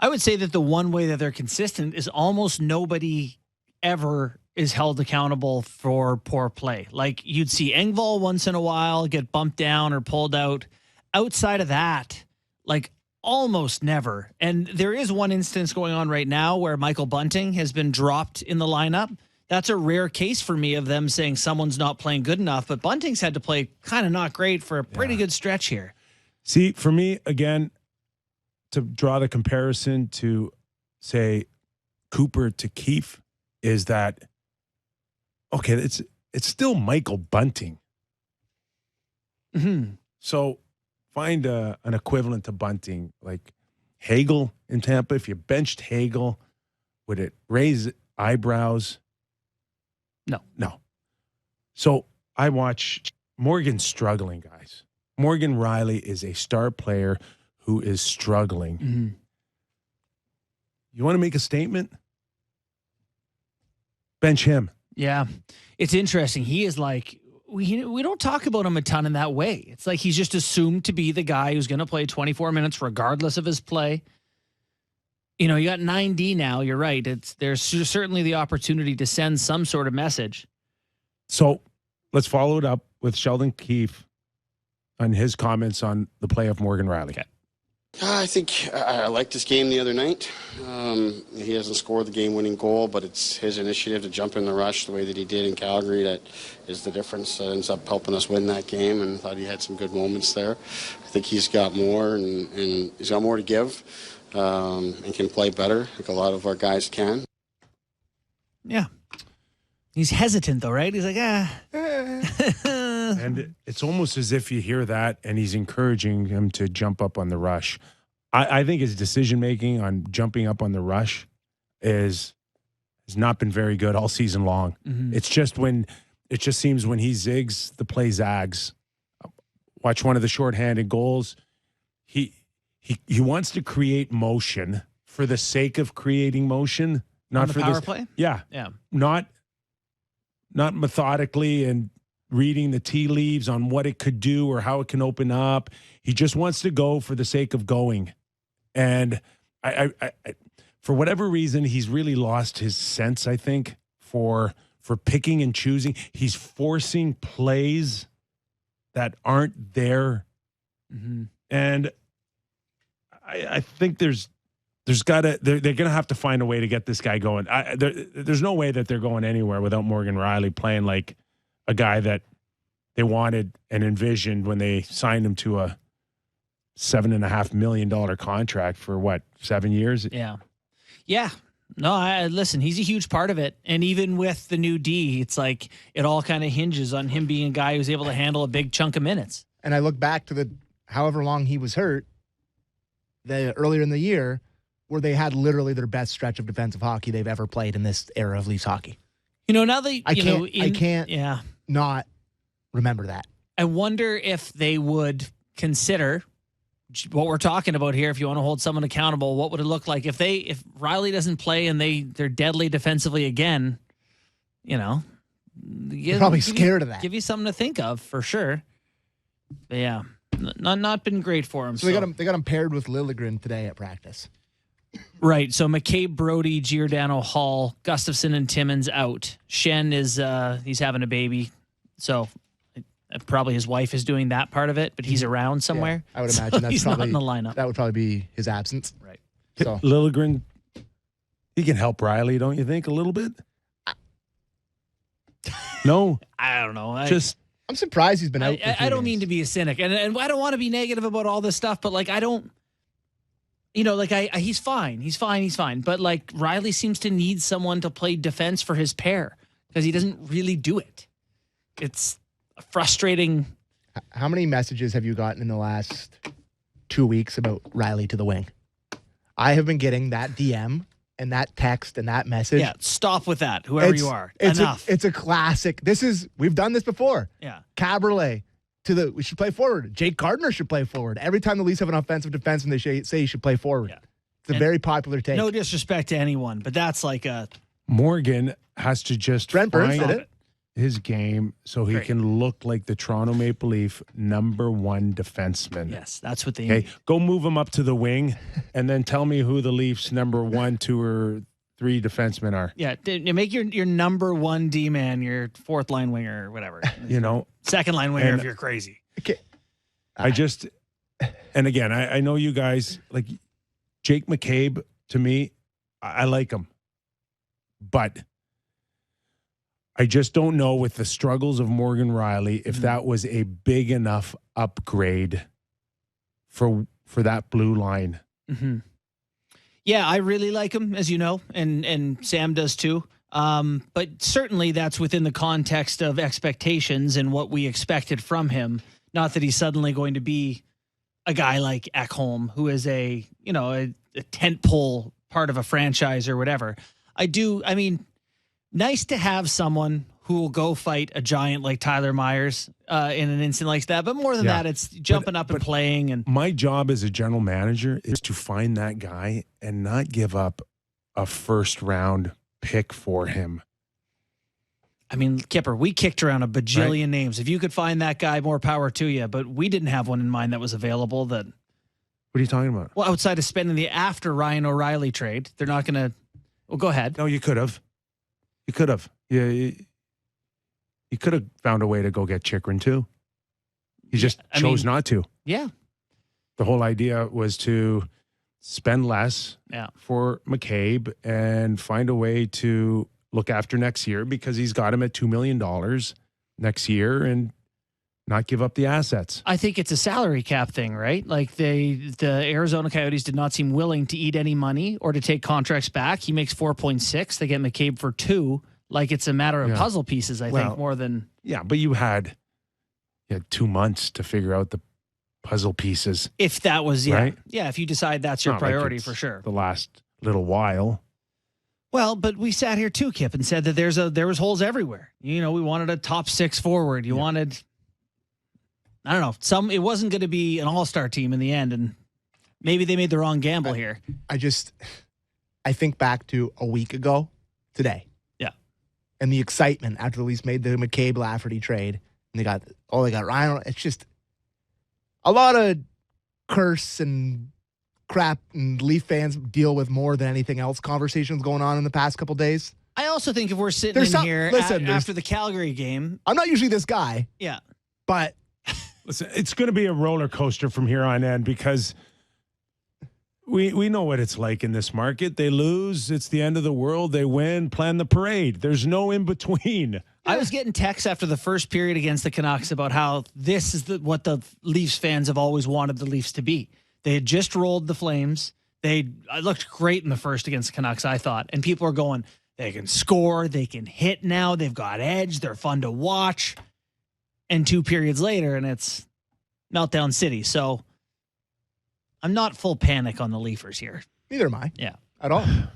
I would say that the one way that they're consistent is almost nobody ever is held accountable for poor play. Like you'd see Engvall once in a while get bumped down or pulled out. Outside of that, like almost never. And there is one instance going on right now where Michael Bunting has been dropped in the lineup. That's a rare case for me of them saying someone's not playing good enough, but Bunting's had to play kind of not great for a pretty good stretch here. See, for me, again, to draw the comparison to, say, Cooper to Keefe is that, okay, it's still Michael Bunting. Mm-hmm. So find an equivalent to Bunting, like Hagel in Tampa. If you benched Hagel, would it raise eyebrows? No. So I watch Morgan struggling, guys. Morgan Rielly is a star player who is struggling. Mm-hmm. You want to make a statement? Bench him. Yeah. It's interesting. He is like, we don't talk about him a ton in that way. It's like he's just assumed to be the guy who's going to play 24 minutes regardless of his play. You know, you got 9D now. You're right. There's certainly the opportunity to send some sort of message. So let's follow it up with Sheldon Keefe on his comments on the play of Morgan Rielly. Okay. I think I liked his game the other night. He hasn't scored the game-winning goal, but it's his initiative to jump in the rush the way that he did in Calgary that is the difference that ends up helping us win that game, and I thought he had some good moments there. I think he's got more, and he's got more to give. And can play better, like a lot of our guys can. Yeah. He's hesitant, though, right? He's like, And it's almost as if you hear that and he's encouraging him to jump up on the rush. I think his decision-making on jumping up on the rush has not been very good all season long. Mm-hmm. It just seems when he zigs, the play zags. Watch one of the shorthanded goals. He wants to create motion for the sake of creating motion, not for power play. Yeah, yeah, not methodically and reading the tea leaves on what it could do or how it can open up. He just wants to go for the sake of going, and I for whatever reason, he's really lost his sense. I think for picking and choosing, he's forcing plays that aren't there, and. I think they're going to have to find a way to get this guy going. There's no way that they're going anywhere without Morgan Rielly playing like a guy that they wanted and envisioned when they signed him to a $7.5 million contract for 7 years? Yeah. Yeah. No, listen, he's a huge part of it. And even with the new D, it's like it all kind of hinges on him being a guy who's able to handle a big chunk of minutes. And I look back to the however long he was hurt, earlier in the year, where they had literally their best stretch of defensive hockey they've ever played in this era of Leafs hockey. You know, now that I can't not remember that. I wonder if they would consider what we're talking about here. If you want to hold someone accountable, what would it look like if Rielly doesn't play and they're deadly defensively again? You know, they're probably scared of that. Give you something to think of for sure. But yeah. Not been great for him. So they got him paired with Liljegren today at practice. Right. So McKay, Brody, Giordano, Hall, Gustafson, and Timmins out. Shen is he's having a baby, so probably his wife is doing that part of it, but he's around somewhere. Yeah, I would imagine that's he's probably not in the lineup. That would probably be his absence. Right. So Liljegren, he can help Rielly, don't you think, a little bit? No, I don't know. I'm surprised he's been out. I don't mean to be a cynic, and I don't want to be negative about all this stuff, but like I don't, he's fine, but like Rielly seems to need someone to play defense for his pair because he doesn't really do it. It's frustrating. How many messages have you gotten in the last 2 weeks about Rielly to the wing? I have been getting that DM and that text and that message. Yeah, stop with that, whoever you are. Enough. It's a classic. We've done this before. Yeah. Caberlet we should play forward. Jake Gardiner should play forward. Every time the Leafs have an offensive defenseman, they say he should play forward. Yeah. It's a very popular take. No disrespect to anyone, but that's like a... Morgan has to just Brent Burns did it. his game so he Great. can look like the Toronto Maple Leaf #1 defenseman. Yes, that's what they Okay, need. go move him up to the wing, and then tell me who the Leafs #1, 2, or 3 defensemen are. Yeah, you make your #1 D man your fourth line winger or whatever. You know, Second line winger And- if you're crazy. Okay. I just, and again, I know you guys like Jake McCabe. To me, I like him, but I just don't know with the struggles of Morgan Rielly if that was a big enough upgrade for that blue line. Mm-hmm. Yeah, I really like him, as you know, and Sam does too. But certainly that's within the context of expectations and what we expected from him. Not that he's suddenly going to be a guy like Ekholm, who is a tentpole part of a franchise or whatever. Nice to have someone who will go fight a giant like Tyler Myers in an instant like that. But more than that, it's jumping up and playing. And my job as a general manager is to find that guy and not give up a first-round pick for him. I mean, Kyper, we kicked around a bajillion names. If you could find that guy, more power to you. But we didn't have one in mind that was available. That What are you talking about? well, outside of spending the after Ryan O'Reilly trade, they're not going to. Well, go ahead. No, you could have. You could have. You could have found a way to go get Chikrin too. He just chose not to. Yeah. The whole idea was to spend less for McCabe and find a way to look after next year because he's got him at $2 million next year and not give up the assets. I think it's a salary cap thing, right? Like the Arizona Coyotes did not seem willing to eat any money or to take contracts back. He makes 4.6. They get McCabe for 2. Like it's a matter of puzzle pieces, I think, more than. Yeah, but you had 2 months to figure out the puzzle pieces. If that was, right? Yeah, if you decide that's your Not like priority it's for sure. The last little while. Well, but we sat here too, Kip, and said that there was holes everywhere. We wanted a top 6 forward. You wanted, I don't know, it wasn't going to be an all-star team in the end, and maybe they made the wrong gamble here. I think back to a week ago today. Yeah. And the excitement after the Leafs made the McCabe-Lafferty trade, and they got Ryan. It's just a lot of curse and crap, and Leaf fans deal with more than anything else conversations going on in the past couple days. I also think if we're sitting here after the Calgary game. I'm not usually this guy. Yeah. But listen, it's going to be a roller coaster from here on in because we know what it's like in this market. They lose, it's the end of the world. They win, plan the parade. There's no in between. I was getting texts after the first period against the Canucks about how this is what the Leafs fans have always wanted the Leafs to be. They had just rolled the Flames. They looked great in the first against the Canucks, I thought. And people are going, they can score, they can hit now, they've got edge, they're fun to watch. And 2 periods later, and it's meltdown city. So I'm not full panic on the Leafers here. Neither am I. Yeah. At all.